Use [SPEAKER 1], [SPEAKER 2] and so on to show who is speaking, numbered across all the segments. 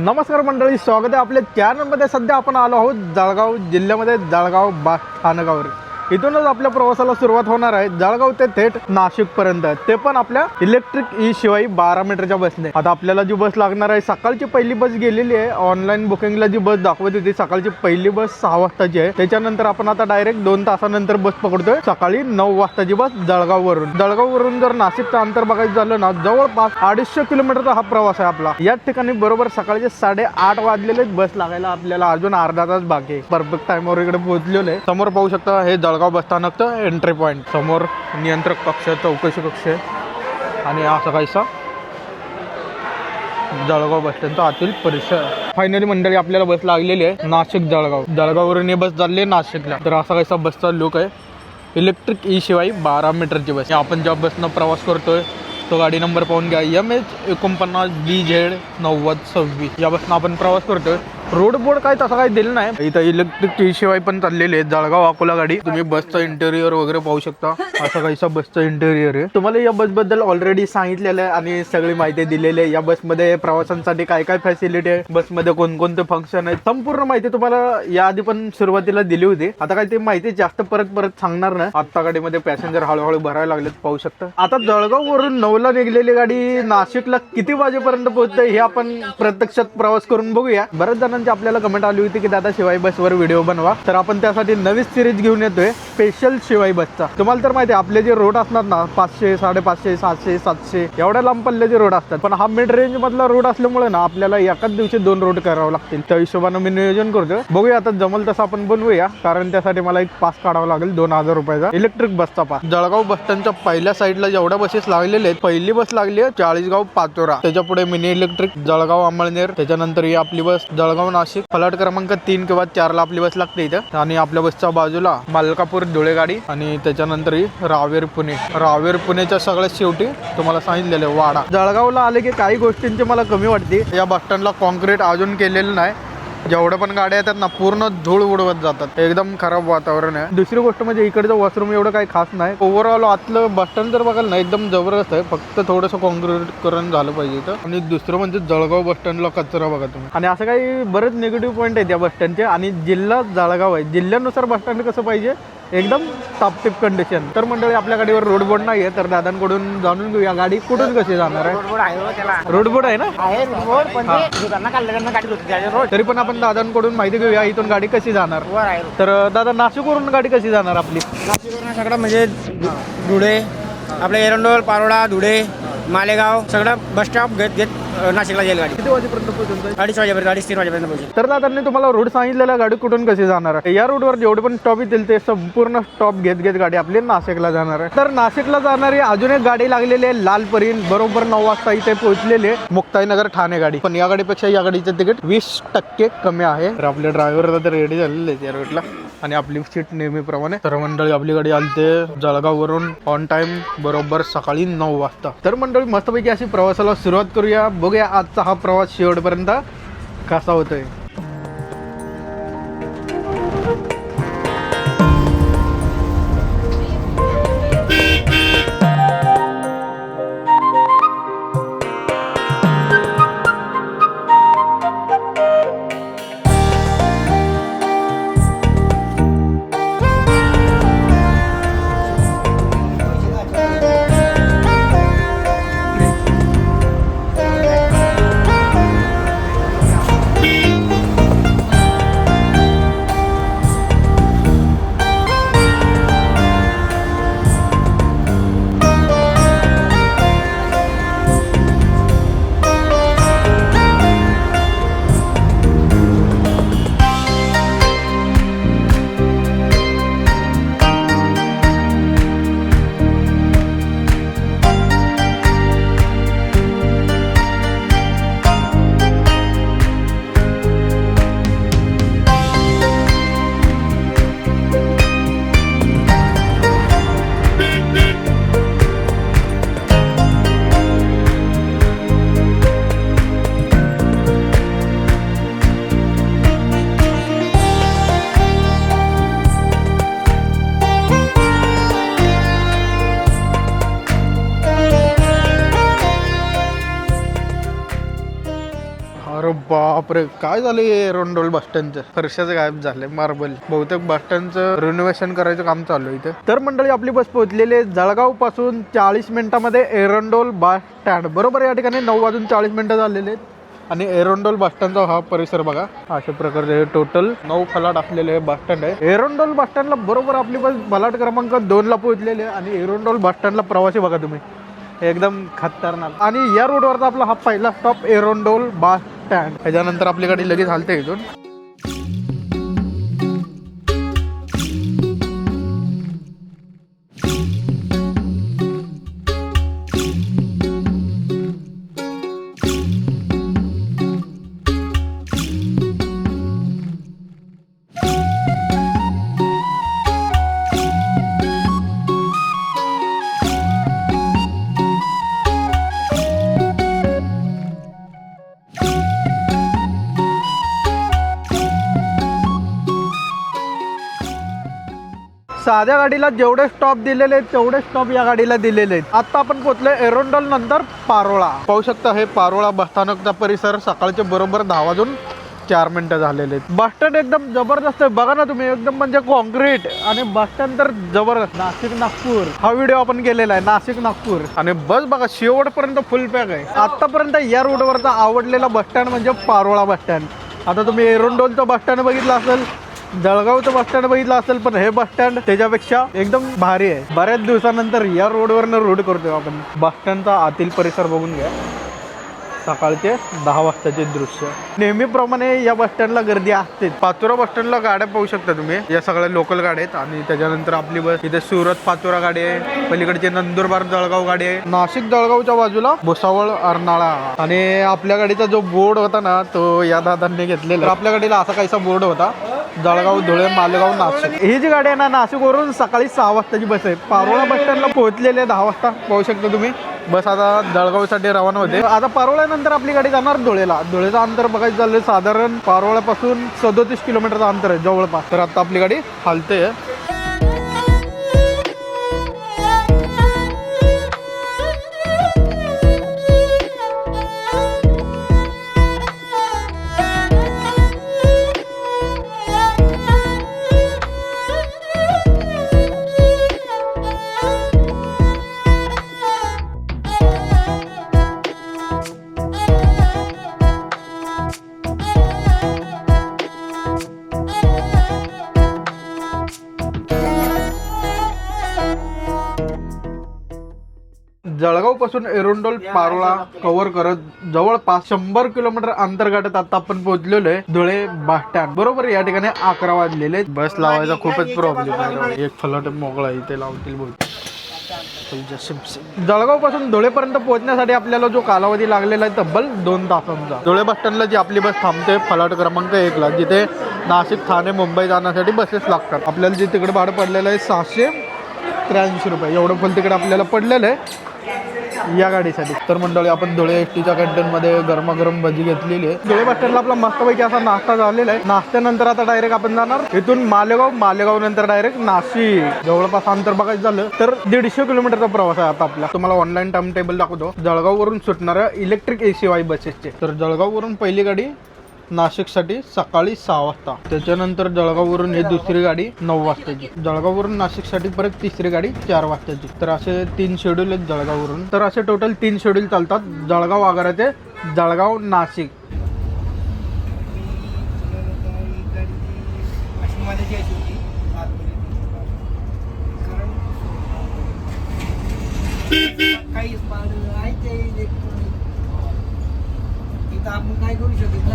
[SPEAKER 1] नमस्कार मंडळी, स्वागत आहे आपल्या चॅनलमध्ये। सध्या आपण आलो आहोत जळगाव जिल्ह्यामध्ये जळगाव बस स्थानकावर। इथूनच आपल्या प्रवासाला सुरुवात होणार आहे जळगाव ते थेट नाशिक पर्यंत, ते पण आपल्या इलेक्ट्रिक ई शिवाई 12 मीटरच्या बसने। आता आपल्याला जी बस लागणार आहे, सकाळची पहिली बस गेलेली आहे। ऑनलाईन बुकिंगला जी बस दाखवत होती सकाळची पहिली बस 6 वाजताची आहे। त्याच्यानंतर आपण आता डायरेक्ट 2 तासानंतर बस पकडतोय सकाळी 9 वाजताची बस जळगाववरून जर नाशिकचं अंतर बघायचं झालं ना, जवळपास 250 किलोमीटरचा हा प्रवास आहे आपला। याच ठिकाणी बरोबर सकाळचे 8:30 वाजलेले बस लागायला आपल्याला अजून अर्धा तास बाकी आहे। परफेक्ट टाइमवर इकडे पोहोचलेलो आहे। समोर पाहू शकता हे जळगाव बस स्थानकचं एंट्री पॉइंट। समोर नियंत्रक कक्ष, चौकशी कक्ष आणि असा काहीसा जळगाव बस स्टँडचा आतील परिसर। फायनली मंडळी आपल्याला बस लागलेली आहे नाशिक जळगाववरून हे बस चालली आहे नाशिकला। तर असा काहीसा बसचा लुक आहे। इलेक्ट्रिक ई शिवाई 12 मीटरची बस। आपण ज्या बसनं प्रवास करतोय तो गाडी नंबर पाहून घ्या, MH49 BZ 9026 या बसनं आपण प्रवास करतोय। रोड बोर्ड काय तसं काही दिलं नाही इथं। इलेक्ट्रिक ई शिवाई पण चाललेले आहे जळगाव अकोला गाडी। तुम्ही बसचं इंटेरियर वगैरे पाहू शकता। असं काहीसा बसचं इंटेरियर आहे। तुम्हाला या बस बद्दल ऑलरेडी सांगितलेलं आहे आणि सगळी माहिती दिलेली आहे। या बसमध्ये प्रवाशांसाठी काय काय फॅसिलिटी आहे, बसमध्ये कोणकोणते फंक्शन आहेत, संपूर्ण माहिती तुम्हाला याआधी पण सुरुवातीला दिली होती। आता काय ती माहिती जास्त परत सांगणार नाही। आता गाडीमध्ये पॅसेंजर हळूहळू भरायला लागलेत, पाहू शकता। आता जळगाववरून 9ला निघलेली गाडी नाशिकला किती वाजेपर्यंत पोहोचते हे आपण प्रत्यक्षात प्रवास करून बघूया। बरेच जणांची आपल्याला कमेंट आली होती की दादा शिवाई बसवर व्हिडिओ बनवा, तर आपण त्यासाठी नवीन सिरीज घेऊन येतोय स्पेशल शिवाई बसचा। तुम्हाला तर माहिती आहे आपले जे रोड असतात ना 500, 550, 700, 700 एवढ्या लांब पल्ल्याचे रोड असतात, पण हा मिड रेंज मधला रोड असल्यामुळे ना आपल्याला एकाच दिवशी 2 रोड करावे लागतील। त्या हिशोबाने मी नियोजन करतोय। बघूया आता जमल तसं आपण बनवूया, कारण त्यासाठी मला एक पास काढावा लागेल 2000 रुपयाचा इलेक्ट्रिक बसचा पास। जळगाव बस स्टँडच्या पहिल्या साईडला जेवढ्या बसेस लागलेले आहेत, पहिली बस लागली आहे चाळीसगाव पाचोरा, त्याच्या पुढे मिनी इलेक्ट्रिक जळगाव अंमळनेर, त्याच्यानंतर ही आपली बस जळगाव नाशिक फलाट क्रमांक 3 किंवा 4 ला आपली बस लागते इथं। आणि आपल्या बसच्या बाजूला मलकापूर धुळे गाडी आणि त्याच्यानंतर ही रावेर पुणेच्या सगळ्यात शेवटी तुम्हाला सांगितलेलं वाडा। जळगावला आले की काही गोष्टींची मला कमी वाटते। या बस स्टँडला कॉन्क्रीट अजून केलेलं नाही। जेवढ्या पण गाड्या येतात ना पूर्ण धूळ उडवत जातात, एकदम खराब वातावरण आहे। दुसरी गोष्ट म्हणजे इकडचं वॉशरूम एवढं काही खास नाही। ओव्हरऑल आतलं बस स्टँड जर बघाल ना एकदम जबरदस्त आहे, फक्त थोडंसं कॉन्क्रीटीकरण झालं पाहिजे इथं। आणि दुसरं म्हणजे जळगाव बस स्टँडला कचरा बघा तुम्ही। आणि असं काही बरेच निगेटिव्ह पॉईंट आहेत या बस स्टँडचे। आणि जिल्हा जळगाव आहे, जिल्ह्यानुसार बस स्टँड कसं पाहिजे एकदम टापटीप कंडिशन। तर मंडळी आपल्या गाडीवर रोड बोर्ड नाहीये, तर दादांकडून जाणून घेऊया गाडी कुठून कशी जाणार आहे। रोड बोर्ड आहे ना, तरी पण आपण दादांकडून माहिती घेऊया इथून गाडी कशी जाणार। तर दादा नाशिकवरून गाडी कशी जाणार आपली?
[SPEAKER 2] नाशिकवरून सगळं म्हणजे धुळे, आपल्या एरंडोल, पारोळा, धुळे, मालेगाव सगळं बस स्टॉप घेत नाशिकला जाईल गाडी।
[SPEAKER 1] किती वाजेपर्यंत पोहोचून जाईल?
[SPEAKER 2] 2:30 वाजेपर्यंत, 2:30-3 वाजेपर्यंत पोहोचेल।
[SPEAKER 1] तर दादांनी तुम्हाला रोड सांगितलेला गाडी कुठून कशी जाणार आहे। या रोडवर जेवढे पण स्टॉप येतील ते संपूर्ण स्टॉप घेत गाडी आपली नाशिकला जाणार आहे। तर नाशिकला जाणारी अजून एक गाडी लागलेली आहे लालपरीन, बरोबर 9 वाजता इथे पोहोचलेली आहे मुक्ताईनगर ठाणे गाडी। पण या गाडीपेक्षा या गाडीचं तिकीट 20% कमी आहे। तर आपले ड्रायव्हर तर रेडी झालेले आहेत या रोडला आणि आपली सीट नेहमीप्रमाणे। तर मंडळी आपली गाडी आलते जळगाववरून ऑन टाइम बरोबर सकाळी 9 वाजता। तर मंडळी मस्तपैकी अशी प्रवासाला सुरुवात करूया। बघूया आजचा हा प्रवास शेवटपर्यंत कसा होतोय। अरे बापरे, काय झालं एरंडोल बस स्टँडचं? फरशाचं गायब झालंय, मार्बल. बहुतेक बस स्टँडचं रिनोव्हेशन करायचं काम चालू आहे इथे. तर मंडळी आपली बस पोहोचलेली आहे जळगाव पासून 40 मिनिटांमध्ये एरंडोल बस स्टँड. बरोबर या ठिकाणी 9:40 झालेले आहेत. आणि एरंडोल बस स्टँडचा हा परिसर बघा, अशा प्रकारे टोटल 9 फलाट असलेले हे बस स्टँड आहे. एरंडोल बस स्टँडला बरोबर आपली बस फलाट क्रमांक 2 ला पोहोचलेली आहे. आणि एरंडोल बस स्टँडला प्रवासी बघा तुम्ही, एकदम खतरनाक. आणि या रोडवरचा आपला हा पहिला स्टॉप एरंडोल बस स्टँड. त्याच्यानंतर आपली गाडी लगेच हालते इथून. साध्या गाडीला जेवढे स्टॉप दिलेले आहेत तेवढे स्टॉप या गाडीला दिलेले आहेत. आता आपण पोहोचलोय एरंडोल नंतर पारोळा. पाहू शकता हे पारोळा बस स्थानकचा परिसर. सकाळचे बरोबर 10:04 झालेले आहेत. बस स्टँड एकदम जबरदस्त आहे बघा ना तुम्ही, एकदम म्हणजे कॉन्क्रीट. आणि बस स्टँड तर जबरदस्त. नाशिक नागपूर हा व्हिडिओ आपण केलेला आहे, नाशिक नागपूर. आणि बस बघा शेवटपर्यंत फुल पॅक आहे. आतापर्यंत या रोडवरचा आवडलेला बस स्टँड म्हणजे पारोळा बस स्टँड. आता तुम्ही एरंडोलचं बस स्टँड बघितलं असेल, जळगावचं बस स्टँड बघितलं असेल, पण हे बस स्टँड त्याच्यापेक्षा एकदम भारी आहे. बऱ्याच दिवसानंतर या रोडवरनं रोड करतोय आपण. बस स्टँडचा आतील परिसर बघून घ्या. सकाळचे 10 वाजताचे दृश्य. नेहमीप्रमाणे या बस स्टँडला गर्दी असते. पाचोरा बस स्टँडला गाड्या पाहू शकता तुम्ही, या सगळ्या लोकल गाड्या आहेत. आणि त्याच्यानंतर आपली बस इथे सुरत पाचोरा गाडी आहे, पलीकडचे नंदुरबार जळगाव गाडी आहे, नाशिक जळगावच्या बाजूला भुसावळ अर्नाळा. आणि आपल्या गाडीचा जो बोर्ड होता ना तो या दादांनी घेतलेला. आपल्या गाडीला असा काहीसा बोर्ड होता, जळगाव, धुळे, मालेगाव, नाशिक. ही जी गाडी आहे ना, नाशिकवरून सकाळी 6 वाजताची बस आहे. पारोळा बस स्टँडला पोहोचलेले 10 वाजता पाहू शकता तुम्ही. बस आता जळगावसाठी रवाना होते. आता पारोळ्यानंतर आपली गाडी जाणार धुळेला. धुळेचं अंतर बघायचं झालं साधारण पारोळ्यापासून 37 किलोमीटरचं अंतर आहे जवळपास. तर आता आपली गाडी हालते. जळगाव पासून एरंडोल पारोळा कव्हर करत जवळपास 100 किलोमीटर अंतर गाठत आता आपण पोहोचलेलो आहे धुळे बस स्टँड. बरोबर या ठिकाणी 11 वाजलेले. बस लावायचा खूपच प्रॉब्लेम आहे. एक फलाट मोकळा इथे लावतील बोलतो. जळगाव पासून धुळेपर्यंत पोहोचण्यासाठी आपल्याला जो कालावधी लागलेला आहे तब्बल 2 तासांचा. धुळे बस स्टँडला जी आपली बस थांबते फलाट क्रमांक 1 ला, जिथे नाशिक, ठाणे, मुंबई जाण्यासाठी बसेस लागतात. आपल्याला जे तिकडे भाडं पडलेलं आहे 683 रुपये. एवढं फुल तिकडे आपल्याला पडलेलं आहे या गाडीसाठी. तर मंडळी आपण धुळे एसटीच्या कॅन्टीनमध्ये गरमागरम भजी घेतलेली आहे. धुळे बस स्टँडला आपला मस्तपैकी असा नाश्ता झालेला आहे. नाश्त्यानंतर आता डायरेक्ट आपण जाणार इथून मालेगाव, मालेगाव नंतर डायरेक्ट नाशिक. जवळपास अंतर बघायचं झालं तर 150 किलोमीटरचा प्रवास आहे आता आपला. तुम्हाला ऑनलाईन टाइम टेबल दाखवतो जळगाववरून सुटणाऱ्या इलेक्ट्रिक ACY बसेसचे. तर जळगाववरून पहिली गाडी नाशिकसाठी सकाळी 6 वाजता. त्याच्यानंतर जळगाववरून ही दुसरी गाडी 9 वाजताची. जळगाववरून नाशिकसाठी परत तिसरी गाडी 4 वाजताची. तर असे 3 शेड्यूल आहेत जळगाववरून. तर असे टोटल 3 शेड्यूल चालतात जळगाव आगारा ते जळगाव नाशिक.
[SPEAKER 2] आपण काय करू शकतो.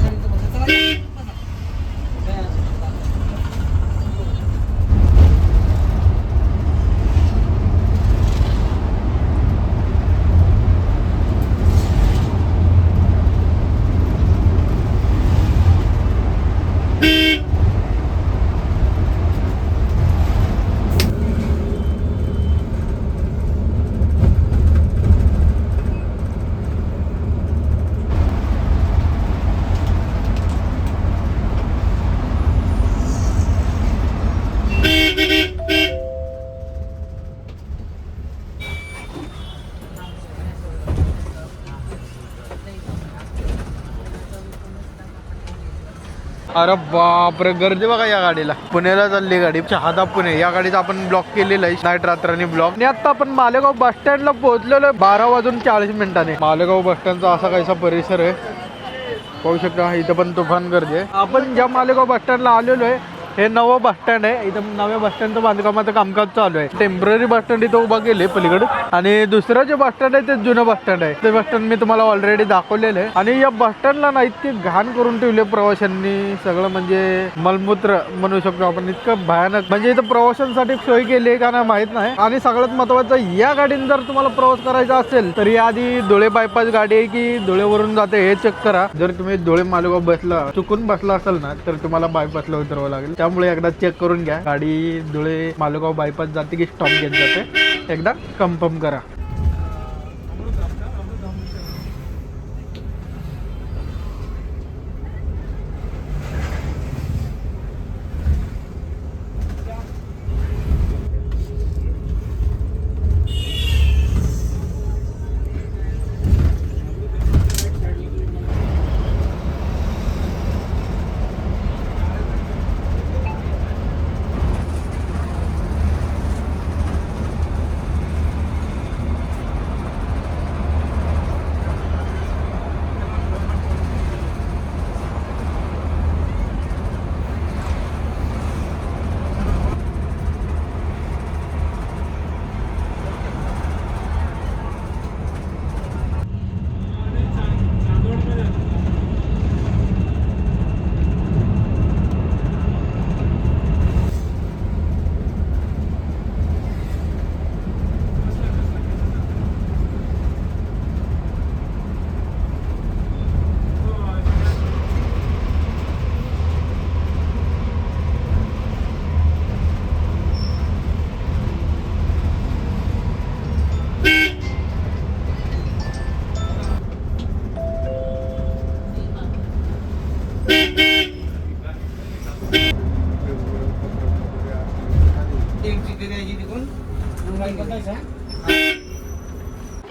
[SPEAKER 1] अरे बापरे, गर्दी बघा या गाडीला. पुण्याला चालली गाडी, शहादा पुणे. या गाडीचा आपण ब्लॉक केलेला आहे, नाईट रात्रांनी ब्लॉक. आणि आता आपण मालेगाव बस स्टँडला पोहोचलेलो आहे 12:40 मालेगाव बस स्टँडचा असा काहीसा परिसर आहे, पाहू शकता. इथं पण तुफान गर्दी आहे. आपण ज्या मालेगाव बस स्टँडला आलेलो आहे हे नवं बस स्टँड आहे. इथं नव्या बस स्टँडचं बांधकामाचं कामकाज चालू आहे. टेम्पररी बस स्टँड इथं उभा केले पलीकडे, आणि दुसरं जे बस स्टँड आहे ते जुनं बस स्टँड आहे. ते बस स्टँड मी तुम्हाला ऑलरेडी दाखवलेलं आहे. आणि या बस स्टँडला ना इतकी घाण करून ठेवले प्रवाशांनी, सगळं म्हणजे मलमूत्र म्हणू शकतो आपण. इतकं भयानक, म्हणजे इथं प्रवाशांसाठी सोय केली आहे का नाही माहित नाही. आणि सगळ्यात महत्वाचं, या गाडीने जर तुम्हाला प्रवास करायचा असेल तर आधी धुळे बायपास गाडी आहे की धुळेवरून जाते हे चेक करा. जर तुम्ही धुळे मालेगाव बसला चुकून बसला असेल ना तर तुम्हाला बायपासला उतरावं लागेल. त्यामुळे एकदा चेक करून घ्या गाडी धुळे मालेगाव बायपास जाते की स्टॉप घेत जाते, एकदा कन्फर्म करा.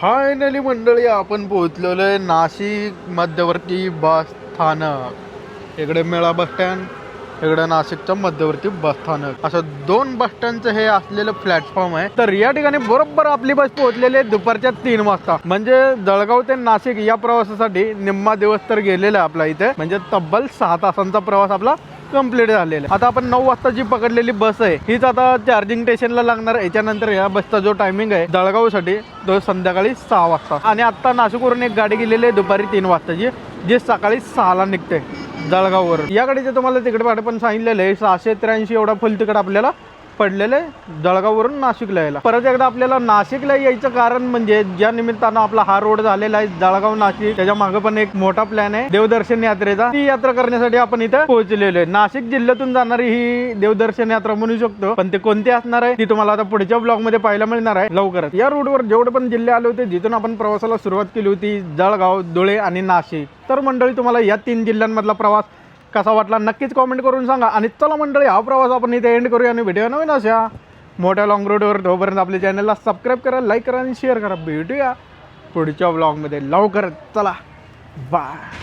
[SPEAKER 1] फायनली मंडळी आपण पोहोचलेलो आहे नाशिक मध्यवर्ती बस स्थानक. इकडे मेळा बस स्टँड, इकडे नाशिकचं मध्यवर्ती बस स्थानक, असं 2 बस स्टँडचं हे असलेलं प्लॅटफॉर्म आहे. तर या ठिकाणी बरोबर आपली बस पोहोचलेली आहे दुपारच्या 3 वाजता. म्हणजे जळगाव ते नाशिक या प्रवासासाठी निम्मा दिवस तर गेलेला आहे आपला इथे. म्हणजे तब्बल 6 तासांचा प्रवास आपला कंप्लीट झालेला आहे. आता आपण 9 वाजता जी पकडलेली बस आहे हीच आता चार्जिंग स्टेशनला लागणार. याच्यानंतर या बसचा जो टायमिंग आहे जळगावसाठी तो संध्याकाळी 6 वाजता. आणि आता नाशिकवरून एक गाडी गेलेली आहे दुपारी 3 वाजताची, जी सकाळी 6ला निघते जळगाववर. या गाडीचे तुम्हाला तिकीट भाडे पण सांगितलेलं आहे 683 एवढा फुल तिकीट आपल्याला पडलेलं आहे जळगाववरून नाशिकला यायला. परत एकदा आपल्याला नाशिकला यायचं कारण म्हणजे ज्या निमित्तानं आपला हा रोड झालेला आहे जळगाव नाशिक, त्याच्या मागे पण एक मोठा प्लॅन आहे देवदर्शन यात्रेचा. ती यात्रा करण्यासाठी आपण इथं पोहोचलेलो आहे. नाशिक जिल्ह्यातून जाणारी ही देवदर्शन यात्रा म्हणू शकतो, पण ते कोणती असणार आहे ती तुम्हाला आता पुढच्या ब्लॉग मध्ये पाहायला मिळणार आहे लवकरच. या रोडवर जेवढे पण जिल्हे आले होते जिथून आपण प्रवासाला सुरुवात केली होती, जळगाव, धुळे आणि नाशिक, तर मंडळी तुम्हाला या 3 जिल्ह्यांमधला प्रवास कसा वाटला नक्कीच कॉमेंट करून सांगा. आणि चला मंडळी हा प्रवास आपण इथे एंड करूया आणि व्हिडिओ नवीन अशा मोठ्या लॉंग रोडवर. तोपर्यंत आपल्या चॅनलला सबस्क्राईब करा, लाईक करा आणि शेअर करा. भेटूया पुढच्या व्लॉगमध्ये लवकरच. चला बाय.